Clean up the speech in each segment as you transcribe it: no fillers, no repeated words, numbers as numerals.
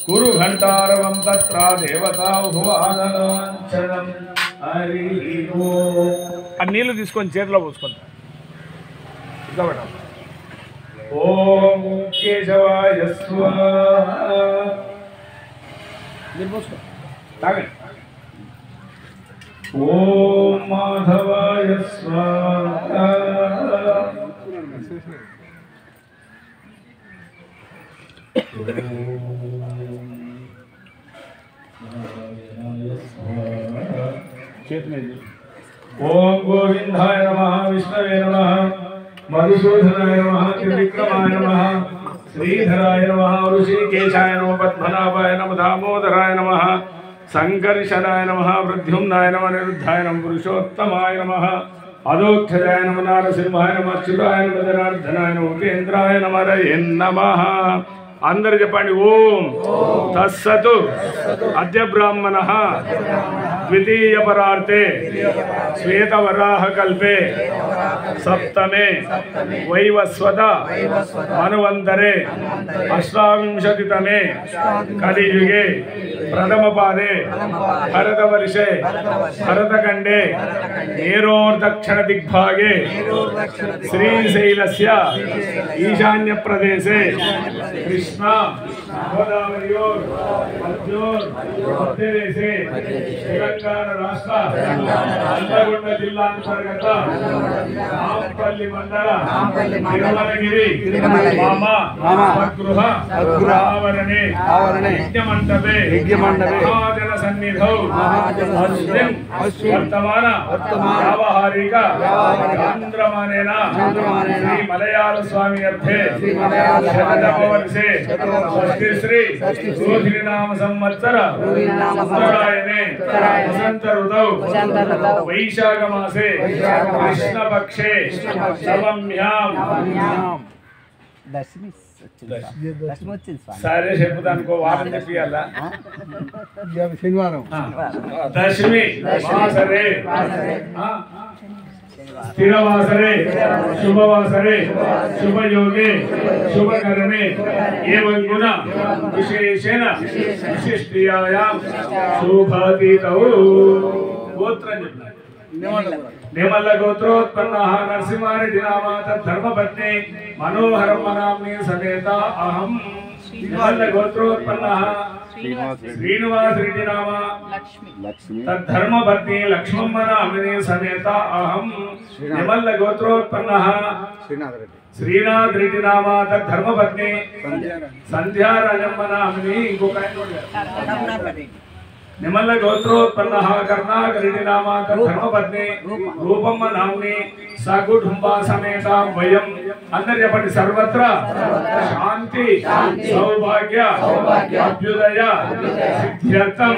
కురు ఘంటారవం తత్ర దేవతా భువాదనాంచనం. హరి ఓం. ఆ నీళ్లు తీసుకొని చేతిలో పోసుకుంటా. ఓం కేశవాయ స్వాహ. తాగండి. ఓం మాధవాయ స్వాహ. ఓం గోవిందాయ నమః, విష్ణవే నమః, మధుసూదనాయ నమః, త్రివిక్రమాయ నమః, శ్రీధరాయ నమః, ఋషికేశాయ నమః, పద్మనాభాయ నమః, దామోదరాయ నమః, సంకర్షణాయ నమః, ప్రద్యుమ్నాయ నమః, నిరుద్ధాయ నమః, పురుషోత్తమాయ నమః, అదోక్షజాయ నమః, నారసింహాయ నమః, అచ్యుతాయ నమః, జనార్దనాయ నమః, ఉపేంద్రాయ నమః, నమః. అందరు చెప్పండి. ఓం తస్సతు అద్య బ్రాహ్మణః ద్వితీయ పరార్తే శ్వేతవరాహ కల్పే సప్తమే వైవస్వత మనువంతరే అష్టావింశతితమే కలియుగే ప్రథమ పాదే భరతవర్షే భరతఖండే నేరోర్దక్షిణ దిగ్భాగే శ్రీశైలస్య ఈశాన్య ప్రదేశే కృష్ణ గోదావరియోర్ మధ్యోర్ మధ్యదేశే తెలంగాణ రాష్ట్ర నల్లగొండ జిల్లా అంతర్గత నాంపల్లి మండల తిరుమలగిరి గృహ ఆవరణే యజ్ఞమండపే మహాజన సన్నిధౌ వర్తమాన వ్యావహారిక చాంద్రమానేన శ్రీ మలయాళ స్వామి అర్థే శతవర్షే శ్రీ రోహిణీనామ సంవత్సర ఉత్తరాయణే వసంత ఋతౌ వైశాఖ మాసే కృష్ణపక్షే నవమ్యాం. సరే చెప్పుదానుకో వారం చెప్పియాలా. శనివారం దశమి వాసరే స్థిరవాసరే శుభవాసరే శుభయోగే శుభకరణే ఏవం గుణ విశేషేణ విశిష్ట్యాయాం శుభాతీతౌ. గోత్రం చెప్పారు. నేమల్ల గోత్రోత్పన్న నరసింహారెడ్డి నామ తద్ధర్మపత్ని మనోహరమ్మ నామ్ని సమేత అహం. నేమల్ల గోత్రోత్పన్న శ్రీనివాసరెడ్డి నామ తద్ధర్మపత్ని లక్ష్మమ్మ నామ్ని సమేత అహం. నేమల్ల గోత్రోత్పన్న శ్రీనాథ్ రెడ్డి నామ తద్ధర్మపత్ని సంధ్యారాజమ్మ నామ్ని. ఇంకొక నిమల్ల గోత్రోత్పన్న కర్ణాకరెడ్డి నామ ధర్మపత్ని రూపమ్మ నామ్ని సకుటుంబ సమేత వయం. అందరు చెప్పండి. సర్వత్ర శాంతి సౌభాగ్య అభ్యుదయ సిద్ధ్యర్థం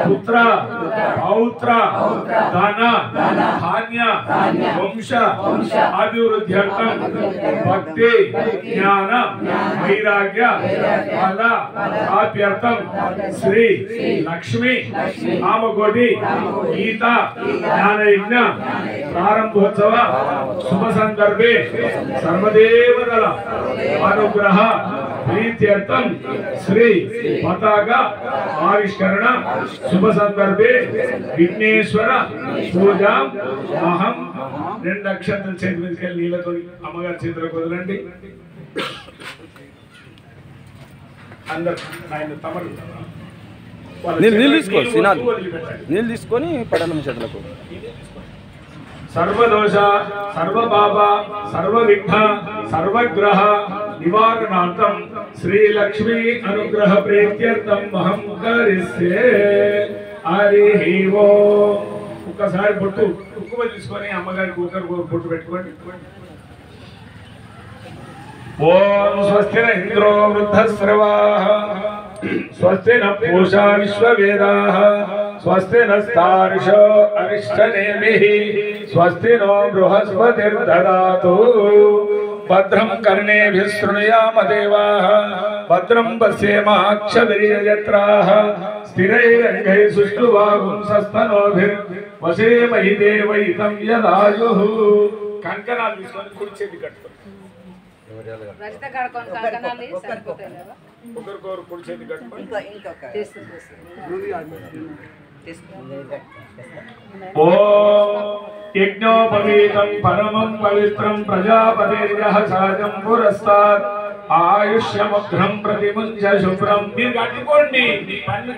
పుత్ర పౌత్ర ధన ధాన్య వంశ అభివృద్ధ్యర్థం భక్తి జ్ఞాన వైరాగ్య ఫల ప్రాప్త్యర్థం శ్రీ లక్ష్మి నామకోటి గీత జ్ఞానయజ్ఞ ప్రారంభోత్సవ శుభ సందర్భే సర్వదేవతల అనుగ్రహ ప్రీత్యర్థం శ్రీ పతాక ఆవిష్కరణ శుభ సందర్భే విఘ్నేశ్వర పూజ అహం. 2 అక్షంతలు చేతి మీదకెళ్ళి నీళ్ళతో అమ్మగారి చేతులకు వదలండి. అందరు ఆయన తమరు నీళ్ళు తీసుకొని పడాలి చేతులకు. సర్వదోష సర్వపాప సర్వవిఘ్న సర్వగ్రహ నివారణార్థం శ్రీ లక్ష్మీ అనుగ్రహ ప్రీత్యర్థం అహం కరిష్యే. హరి ఓం. ఒక్కసారి బొట్టు కుంకుమ తీసుకొని అమ్మగారికి ఒకరు బొట్టు పెట్టుకోండి. ఓం స్వస్తి న ఇంద్రో వృద్ధశ్రవాః స్వస్తి న పూషా విశ్వవేదాః స్వస్తి నస్తార్షో అరిష్టనేమిః స్వస్తి నో బృహస్పతిర్దదాతు. భద్రం కర్ణేభిః శృణుయామ దేవాః భద్రం పశ్యేమాక్షభిర్యజత్రాః స్థిరైరంగైః సుష్ఠువాగుంసస్తనోభిర్ వశేమహి దేవైతం యదాయుః. కంకణాలు తీసుకొని కుడి చేతి కట్టుకోండి. రజిత కడుకొని కంకణాలు సరిపోతాయి కదా ఒకరికొకరు కుడి చేతి కట్టుకొని ఓం యజ్ఞోపవీతం పరమం పవిత్రం ప్రజాపతిర్యః సహజం పురస్తాత్ ఆయుష్యముగ్రం ప్రతిముంచ శుభ్రం. మీరు కట్టుకోండి మీ పనులు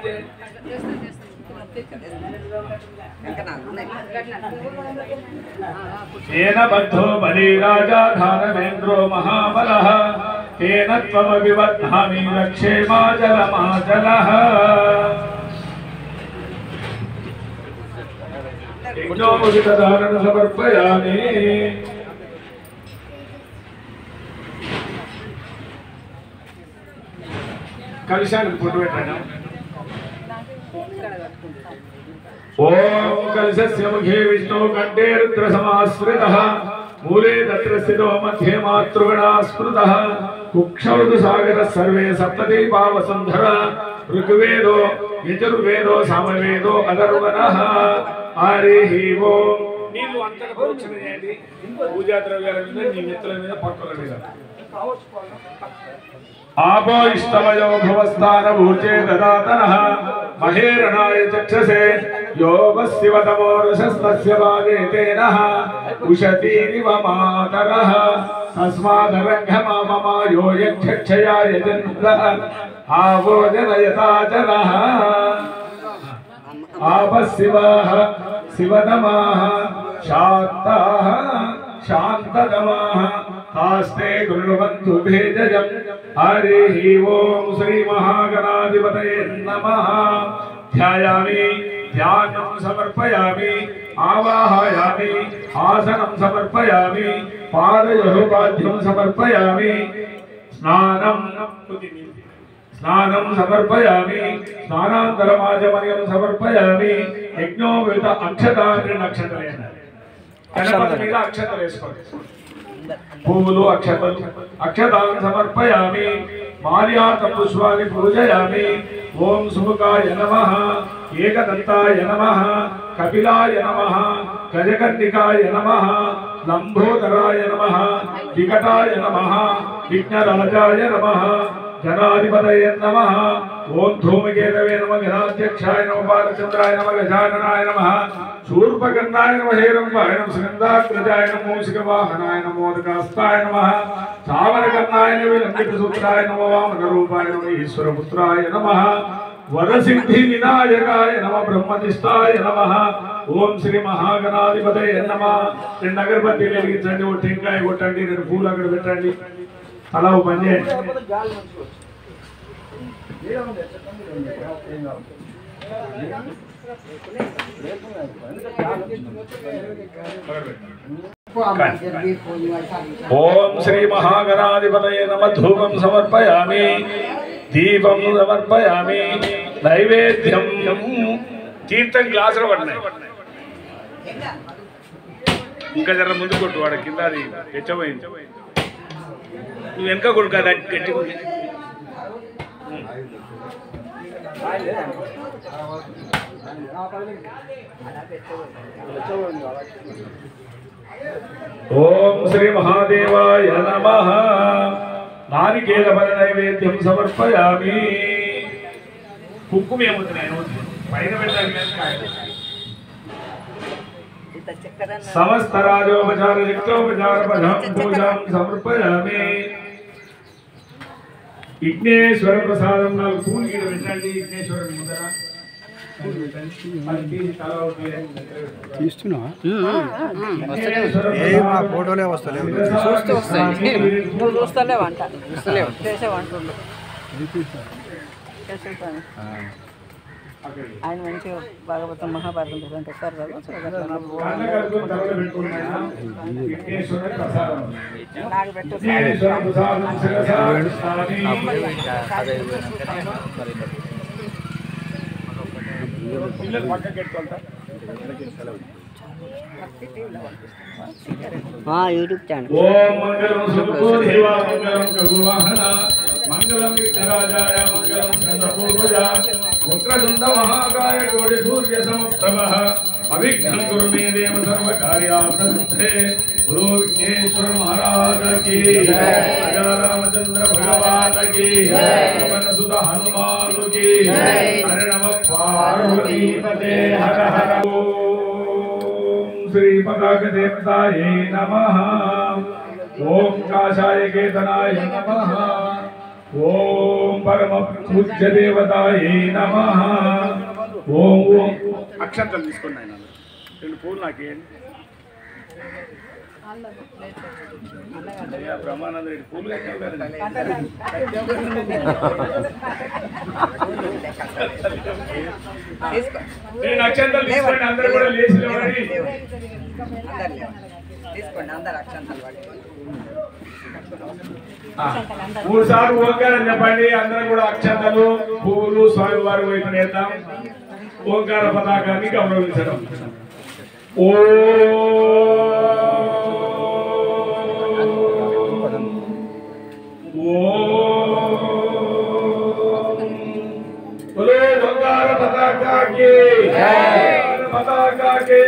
తేన బద్ధో బలి రాజా ధారవేంద్రో మహాబలః తేన త్వమపి బధ్నామి రక్షేమాచలమాచలః. యజ్ఞోపవీతధారణ సమర్పయామి. కలిశానికి పొట్టు పెట్టండి. ఓం కలశస్య ముఖే విష్ణు కంఠే రుద్ర సమాశ్రితః మూలే తత్ర స్థితో మధ్యే మాతృగణా స్మృతః కుక్షౌదు సాగర సర్వే సప్తదీపా వసుంధర ఋగ్వేదో యజుర్వేదో సామవేదో అథర్వణః. హరి ఓం. నీళ్ళు అంతగా ప్రోక్షణ చేయండి. పూజా ద్రవ్యాల మీద నీ నెత్తుల మీద పక్కల మీద. आपो इष्टमयो भवस्तान भूचे ददातनः महेरणाय चक्षसे यो वस्यवतमो रसस्तस्य भागे तेनः उशतीरिव मातरः तस्मादरङ्घमा मम यो यक्षक्षयाय जन्मः आवो जनयताचलः. आपशिवाः शिवतमाः शाक्ताः शान्ततमाः आस्ते कुर्वन्तु भेजजम्. हरि ओम. श्री महागणाधिपतये नमः. ध्यायामि ध्यानं समर्पयामि आवाहयामि आसनं समर्पयामि पादयोः पाद्यं समर्पयामि स्नानं समर्पयामि स्नानान्तरमाचमनीयं समर्पयामि. यज्ञोपवीत अक्षतानि नक्षत्रेण गणपति మీద అక్షతలు వేసుకోండి. పూలు అక్షతలు అక్షతాన్ని సమర్పయామి. మాల్యాత పుష్పాన్ని పూజయామి. ఓం సుముఖాయ నమః ఏకదంతాయ నమః కపిలాయ నమః గజకర్ణికాయ నమః లంబోదరాయ నమః వికటాయ నమః విఘ్నరాజాయ నమః జనాధిపతయే నమః. ఓం ధూమకేతవే నమః గణాధ్యక్షాయ నమః బాలచంద్రాయ నమః గజాననాయ నమః శూర్పకర్ణాయ నమః హేరంబాయ నమః స్కందాగ్రజాయ నమః మూషికవాహనాయ నమః మోదకాస్తాయ నమః చామరకర్ణాయ నమః లంకితసూత్రాయ నమః వామనరూపాయ నమః ఈశ్వరపుత్రాయ నమః వరసిద్ధి వినాయకాయ నమః బ్రహ్మనిష్టాయ నమః. ఓం శ్రీ మహాగణాధిపతయే నమః. రెండు అగరబత్తిలు వెలిగించండి. ఒక టెంకాయ కొట్టండి. రెండు పూలు అక్కడ పెట్టండి. అలా ఓ పని చేయండి. ఓం శ్రీ మహాగణాధిపతయే నమః. ధూపం సమర్పయామి దీపం సమర్పయామి నైవేద్యం. తీర్థం గ్లాసులో పడినాయి. ఇంకా జర ముందు కొట్టు. వాడు కింద అది తెచ్చబోయింది. నువ్వు వెనక కొడు కదా గట్టి. ఓం శ్రీ మహాదేవాయ నమః. నారికేల ఫల నైవేద్యం సమర్పయామి. కుంకుమ ఏమవుతున్నాయి పైన పెట్టాలి. సమస్త రాజోపచార యుక్తోపచార పూజాం సమర్పయామి. విఘ్నేశ్వర ప్రసాదం 4 పూలు గిడ పెట్టండి. విఘ్నేశ్వరుని ముందర ఫోటోలే వస్తలేవు. నువ్వు చూస్తలేవు అంట చేసేవంటుండు. ఆయన మంచిగా భాగవతం మహాభారతం ప్రజెంట్ వస్తారు కదా. నాకు పెట్టు. YouTube channel. ఓం మంగళం సుఖోదేవా మంగళం గరువాహన మంగళం విఘ్నరాజాయ మంగళం స్కందపూర్వజా వక్రతుండ మహాకాయ కోటి సూర్య సమస్తమః అవిఘ్నం కురు మే దేవ సర్వకార్యార్థ సిద్ధే गुरु विघ्नेश्वर महाराज की जय, राजा रामचंद्र भगवान की जय, पवन सुत हनुमान की जय, हर नमः पार्वती पते हर हर। ओम श्री पताक देवताय नमः, ओम काशाय केतनाय नमः, ओम परम पूज्य देवताय नमः। ओम ओम अक्षंतल తీసుకోండి ఆయన రెండు పూలు నాకేంటి బ్రహ్మానంద రెడ్డి పూలు నేను అక్షంతలు తీసుకోండి అందరూ కూడా లేచి లేవండి తీసుకోండి అందరు అక్షంతలు మూడు సార్లు ఓంకారం చెప్పండి అందరూ కూడా అక్షంతలు పువ్వులు స్వామివారి వైపు నేద్దాం ఓంకార పతాకాన్ని గౌరవించడం ఓంకార పతాకాకి పతాకాకి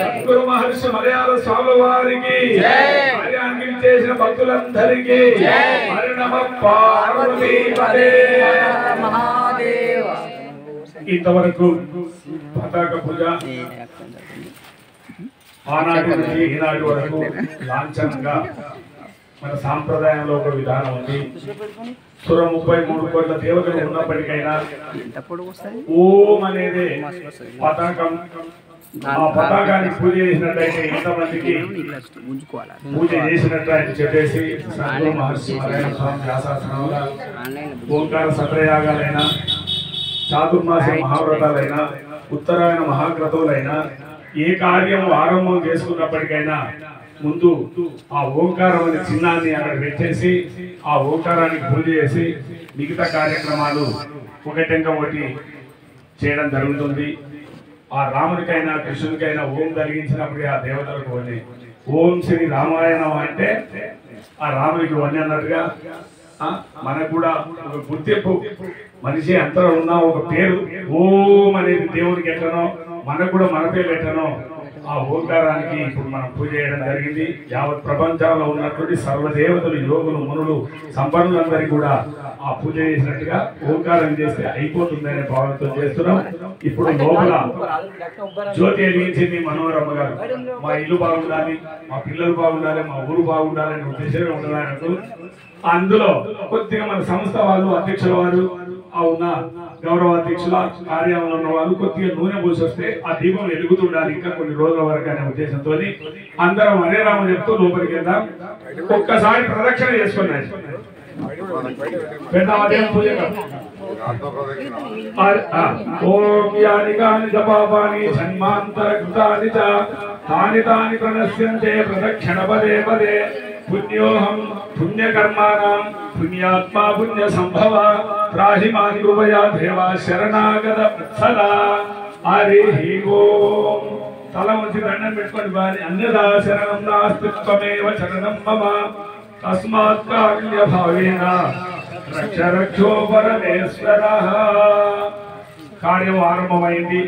సద్గురు మహర్షి మలయాళ స్వామివారికి కార్యాన్ని చేసిన భక్తులందరికీ హరి నమః పార్వతీ పదే మహాదేవ। ఇంతవరకు పతాక పూజ ఆనాటి నుంచి ఈనాటి వరకు లాంఛనంగా మన సాంప్రదాయంలో ఒక విధానం ఉంది। 33 కోట్ల దేవతలు ఉన్నప్పటికైనా ఓం అనేది పతాకం, ఆ పతాకాన్ని పూజ చేసినట్లయితే ఇంతమందికి పూజ చేసినట్టు అని చెప్పేసి సద్గురు మహర్షి మలయాళ స్వామి వ్యాసాసనంలో ఓంకార సత్రయాగాలైనా చాతుర్మాస మహావ్రతాలైనా ఉత్తరాయణ మహాక్రతువులైనా ఏ కార్యం ఆరంభం చేసుకున్నప్పటికైనా ముందు ఆ ఓంకారం అనే చిహ్నాన్ని అక్కడ పెట్టేసి ఆ ఓంకారానికి పూజ చేసి మిగతా కార్యక్రమాలు ఒకటెంక ఒకటి చేయడం జరుగుతుంది। ఆ రామునికైనా కృష్ణునికైనా ఓం కలిగించినప్పుడు ఆ దేవతలకు వని ఓం శ్రీ రామాయణం అంటే ఆ రామునికి వని అన్నట్టుగా మనకు కూడా ఒక గుర్తింపు, మనిషి అంతా ఉన్న ఒక పేరు ఓం అనేది దేవునికి ఎట్లనో మనకు కూడా మన పేరు ఎట్లనో ఆ ఓంకారానికి ఇప్పుడు మనం పూజ చేయడం జరిగింది। యావత్ ప్రపంచంలో ఉన్నటువంటి సర్వదేవతలు యోగులు మునులు సంపన్నులందరికీ కూడా ఆ పూజ చేసినట్టుగా ఓంకారం చేస్తే అయిపోతుందనే భావంతో చేస్తున్నాం। ఇప్పుడు లోపల జ్యోతి వెలిగించింది మనోరమ్మ గారు, మా ఇల్లు బాగుండాలి, మా పిల్లలు బాగుండాలి, మా ఊరు బాగుండాలని ఉద్దేశమే ఉండాలన్నట్టు అందులో కొద్దిగా మన సంస్థ వాళ్ళు అధ్యక్షుల వారు ఆ ఉన్న గౌరవ అధ్యక్షుల కార్యాలయంలో ఉన్న వాళ్ళు కొద్దిగా నూనె పోసి వస్తే ఆ దీపం వెలుగుతుండాలి ఇంకా కొన్ని రోజుల వరకు అనే ఉద్దేశంతో అందరం హరే రామ చెప్తూ లోపలికి వెళ్దాం। ఒక్కసారి ప్రదక్షిణ చేసుకున్నాయి ఓం యాని కాని జపాపాని జన్మాంతరకృతాని చ తాని తాని ప్రణశ్యంతే ప్రదక్షిణ పదే పదే పుణ్యోహం పుణ్యకర్మాణం పుణ్యాత్మా పుణ్య సంభవ త్రాహి మాని కృపయా దేవా శరణాగత వత్సల। హరి ఓం తల ఉంచి దండం పెట్టుకొని వారి అన్యదా శరణం నాస్తి త్వమేవ శరణం మమ తస్మాత్ కారుణ్య భావేన రక్ష రక్షో పరమేశ్వరః। కార్యం ఆరంభమైంది,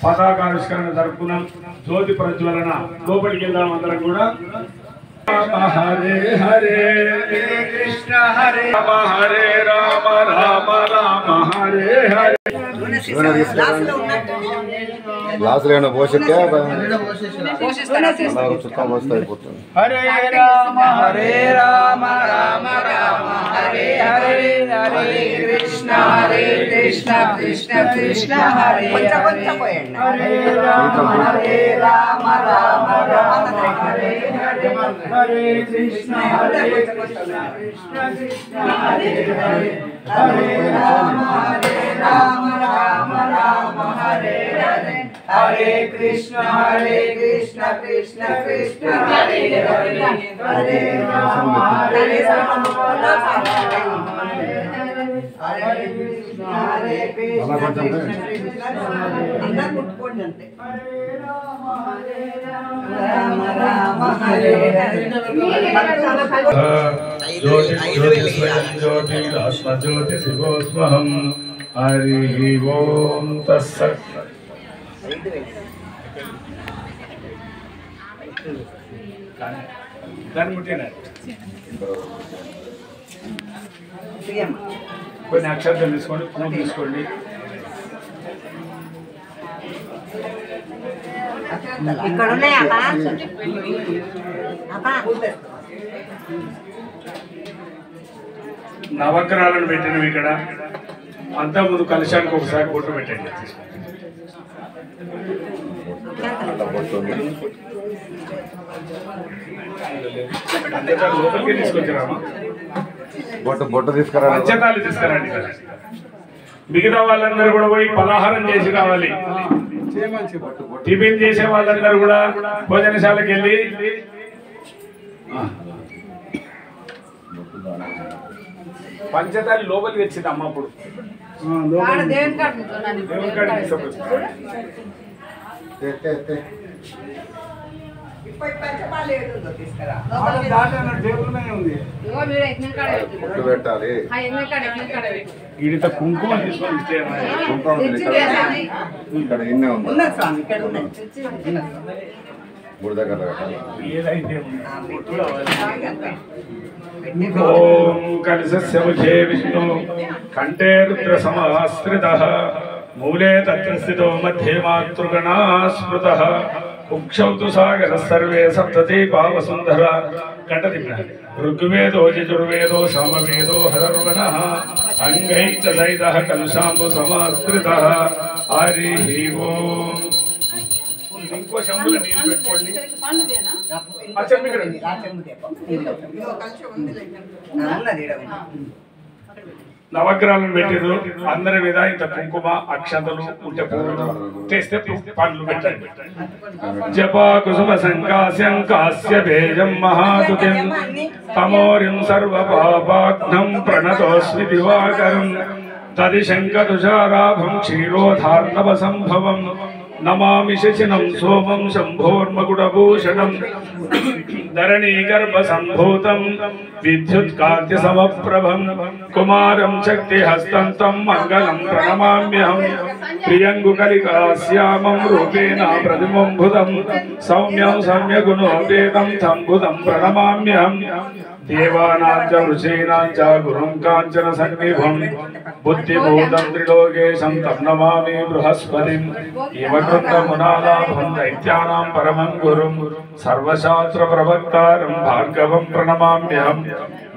పతాకావిష్కరణ జరుపుకున్నాం, జ్యోతి ప్రజ్వలన లోపలికి వెళ్దాం అందరం కూడా। హరే హరే కృష్ణ హరే రామ హరే రామ రామ రామ హరే హరే। గ్లాసులు ఏమైనా పోసిస్తే చుట్టం వస్తే అయిపోతుంది। హరే రామ రామ రామ హరే హరే, హరే కృష్ణ కృష్ణ కృష్ణ హరే హరే రామ రామ రామ హరే హరే, హరే కృష్ణ కృష్ణ కృష్ణ హరే హరే, హరే రామ రామ రామ హరే హరే, హరే కృష్ణ కృష్ణ కృష్ణ హరే హరే, హరే రామ హరే రామ హరే కృష్ణ అందరూ ముట్టుకోండి అంతే। రామ రామ హరే హరే జ్యోతి జ్యోతి జ్యోతి జ్యోతి శివోస్మహం। హరి ఓం తస్సత్। దాన్ని ముట్టిన తీయమ్మ. కొన్ని అక్షరాలు తీసుకోండి, పువ్వు తీసుకోండి. ఇక్కడ ఉన్నాయా నవగ్రహాలను పెట్టినవి ఇక్కడ. అంతా ముందు కలశానికి ఒకసారి బొట్టు పెట్టండి. లోపలికి తీసుకొచ్చారమ్మా. బొట్టు తీసుకురా. పంచతాలు తీసుకురండి. మిగతా వాళ్ళందరూ కూడా పోయి పలహారం చేసి రావాలి. టిఫిన్ చేసే వాళ్ళందరూ కూడా భోజనశాలకు వెళ్ళి పంచతాలి లోపలికి వచ్చింది అమ్మ. అప్పుడు దేవుని కాడ తీసుకొచ్చింది. తీసుకురా. బొట్టు పెట్టాలి. వీడితో కుంకుమ తీసుకొని ఇస్తే కుంకుమ ఇక్కడ ఇన్నే ఉంది. ఉన్నది స్వామి, ఇక్కడ ఉన్నాయి. గుడి దగ్గర పెట్టాలి. ఏదైతే ఓం కలశస్య ముఖే విష్ణు కంఠే రుద్ర సమాశ్రితః మూలే తత్ర స్థితో మధ్యే మాతృగణా స్మృతః ఉక్షౌ తు సాగరః సర్వే సప్తతి పావసుందర కంఠదిప్ర ఋగ్వేదో యజుర్వేదో సామవేదో హరర్వణః అంగై చ సైతః కలుషాంబు సమాశ్రితః హరి ఓం. ఇంకో శంభుల నీళ్ళు పెట్టుకోండి. ఆ చెంబు ఇక్కడ ఉంది. నవగ్రహాలను పెట్టిరు. అందరి మీద ఇంత కుంకుమ అక్షతలు ఉంటే పూలు తెస్తే పండ్లు పెట్టండి. జపా కుసుమ సంకాస్యం కాస్య భేజం మహాతుతిం తమోరిం సర్వ పాపాగ్నం ప్రణతోస్మి దివాకరం తదిశంక తుషారాభం క్షీరోధార్ణవ సంభవం నమామి శశినం సోమం శంభోర్మకుటభూషణం ధరణీ గర్భ సంభూతం విద్యుత్ కాంతి సమప్రభం కుమారం శక్తి హస్తంతం మంగళం ప్రణమామ్యహం ప్రియంగుకలికాశ్యామం రూపేణ ప్రతిమంబుధం సౌమ్యం సమ్యగుణోపేతం తం బుధం ప్రణమామ్యహం దేవానాం చ ఋషీణాం చ గురుం కాంచన సన్నిభం బుద్ధిభూతం త్రిలోకేశం తం నమామి బృహస్పతిం ఇవకృతమునాలాభం దైత్యానాం పరమం గురుం సర్వశాస్త్ర ప్రవక్తారం భార్గవం ప్రణమామ్యహం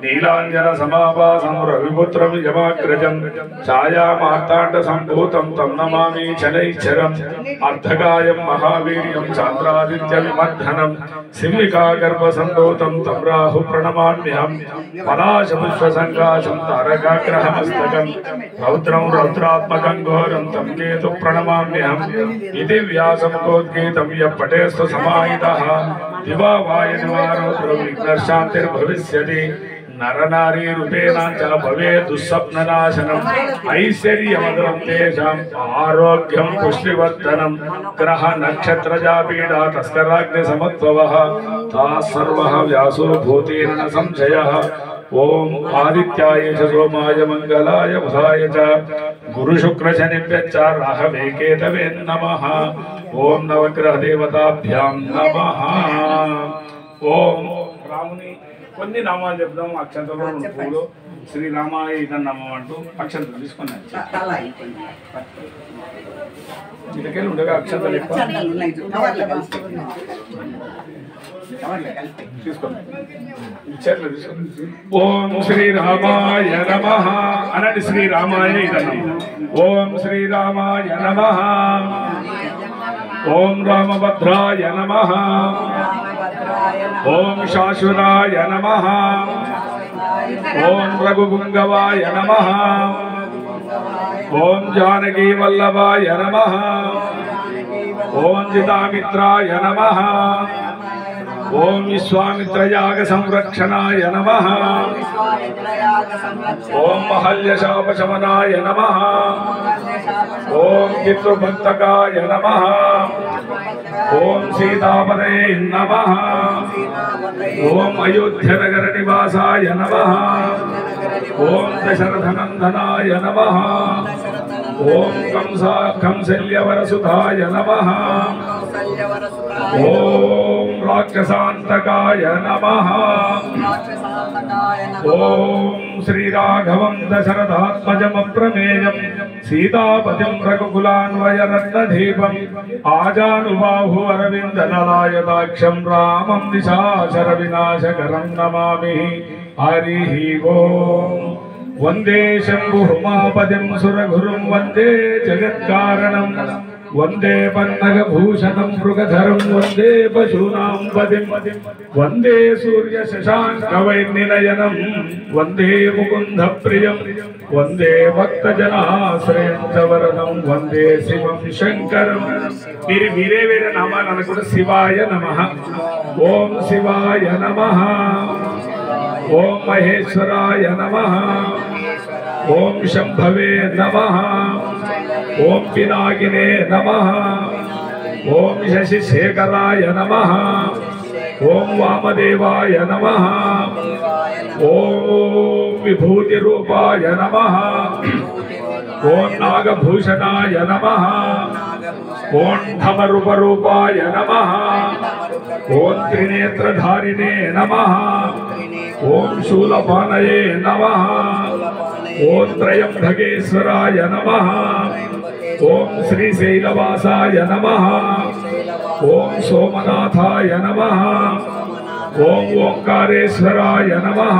నీలాంజన సమాభాసం రవిపుత్రం యమాగ్రజం ఛాయామార్తాండ సంభూతం తం నమామి శనైశ్చరం అర్ధకాయం మహావీర్యం చాంద్రాదిత్య విమర్ధనం శిల్లికా గర్భ సంభూతం తం రాహు ప్రణమామ్యహం పలాశ పుష్ప సంకాశం తారకాగ్రహమస్తకం రౌద్రం రౌద్రాత్మకం ఘోరం తం కేతు ప్రణమామ్యహం ఇది వ్యాసం కోద్గీతం యపఠేస్తు సమాహితః దివా వాయుర్వారౌద్ర విఘ్నశాంతిర్భవిష్యతి నరనారీ రూపేణ చ భవే దుస్సప్ననాశనం ఐశ్వర్యమదరం తేషాం ఆరోగ్యం పుష్టివర్ధనం గ్రహ నక్షత్రజా పీడా తస్కరాగ్ని సమత్వవః తా సర్వః వ్యాసో భూతేన సంశయః ఓం ఆదిత్యాయ చ సోమాయ మంగళాయ బుధాయ చ గురు శుక్ర శనిభ్యశ్చ రాహవే కేతవే నమః ఓం నవగ్రహ దేవతాభ్యాం నమః. ఓం రాముని కొన్ని నామాలు చెప్దాం. అక్షంతలు పూలు శ్రీరామాయ ఇదని నామం అంటూ అక్షంతలు తీసుకున్నాను. ఇటకెళ్ళి ఉండగా అక్షంతలు ఎక్కువ తీసుకోండి. చేతులు తీసుకోండి. ఓం శ్రీరామాయ నమః అనండి. శ్రీరామాయ ఇదన్నాం. ఓం శ్రీరామాయ నమః. ఓం రామభద్రాయ నమః. ఓం శాశ్వతాయ నమః. ఓం రఘుపుంగవాయ నమః. ఓం జానకీ వల్లభాయ నమః. ఓం జితామిత్రాయ నమః. ఓం విశ్వామిత్రయాగ సంరక్షణాయ నమః. ఓం మహల్యశాపశమనాయ నమః. ఓం పితృభక్తకాయ నమః. ఓం సీతాపదే నమః. ఓం అయోధ్యనగర నివాసాయ నమః. ఓం దశరథనందనాయ నమః. ఓం కంసల్యవరసుధాయ నమః. ఓం రాక్షసాంతకాయ నమః ఓం శ్రీరాఘవం దశరథాత్మజమప్రమేయం సీతాపతిం రఘుకులాన్వయరత్నదీపం ఆజానుబాహు అరవిందనలాయతాక్షం రామం నిశాచర వినాశకరం నమామి. హరి ఓం. వందే శంభుమాపతిం సురగురుం వందే జగత్కారణం వందే పన్నగభూషణం మృగధరం వందే పశూనాం పదిం వందే సూర్య శశాంకవైర్నిలయనం వందే ముకుంద ప్రియం వందే భక్తజనాశ్రయం చ వరదం వందే శివం శంకరం. మీరు వేరే వేరే నామాలు అనకుండా శివాయ నమః. ఓం శివాయ నమః. ఓం మహేశ్వరాయ నమః. ఓం శంభవే నమః. ఓం పినాకినే నమః. ఓం శశిశేఖరాయ నమః. ఓం వామదేవాయ నమః. ఓం విభూతి రూపాయ నమః. ఓం నాగభూషణాయ నమః. ఓం ధమరుపరూపాయ నమః. ఓం త్రినేత్రధారిణే నమః. ఓం శూలపానయే నమః. ఓం త్రయంబకేశ్వరాయ నమః. ఓం శ్రీశైలవాసాయ నమః. ఓం సోమనాథాయ నమః. ఓం ఓంకారేశ్వరాయ నమః.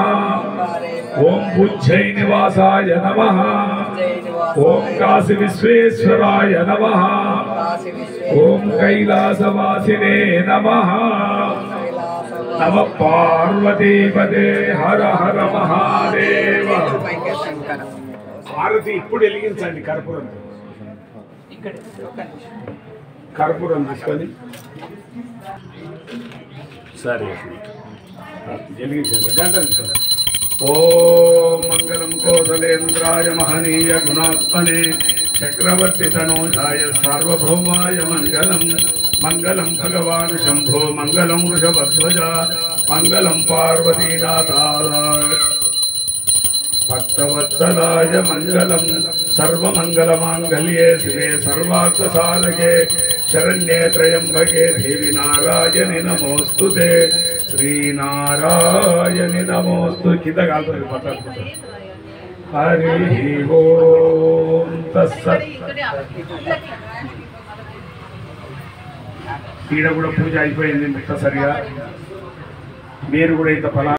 ఓం ఉజ్జయినివాసాయ నమః. ఓం కాశీ విశ్వేశ్వరాయ నమః. ఓం కైలాసవాసినే నమః. నమ పార్వతీపదే హర హర మహాదేవ. హారతి ఇప్పుడు వెలిగించండి. కర్పూరం కర్పూరం తీసుకొని సరే వెలిగించండి. గంట తీసుకోండి. ఓం మంగళం కోసలేంద్రాయ మహనీయ గుణాత్మనే చక్రవర్తి తనూజాయ సార్వభౌమాయ మంగళం. మంగళం భగవాన్ శంభో మంగళం వృషభధ్వజ మంగళం పార్వతీనాథాయ భక్తవత్సలాయ మంగళం. సర్వమంగళమాంగళ్యే శివే సర్వార్థసాధకే శరణ్యే త్రయంబకే దేవి నారాయణి నమోస్తుతే. శ్రీనారాయణి నమోస్తు. కింద కాదు పట్టాలి. హరి ఓం తత్సత్. ఈడ కూడా పూజ అయిపోయింది. సరిగా మీరు కూడా ఇంత ఫలా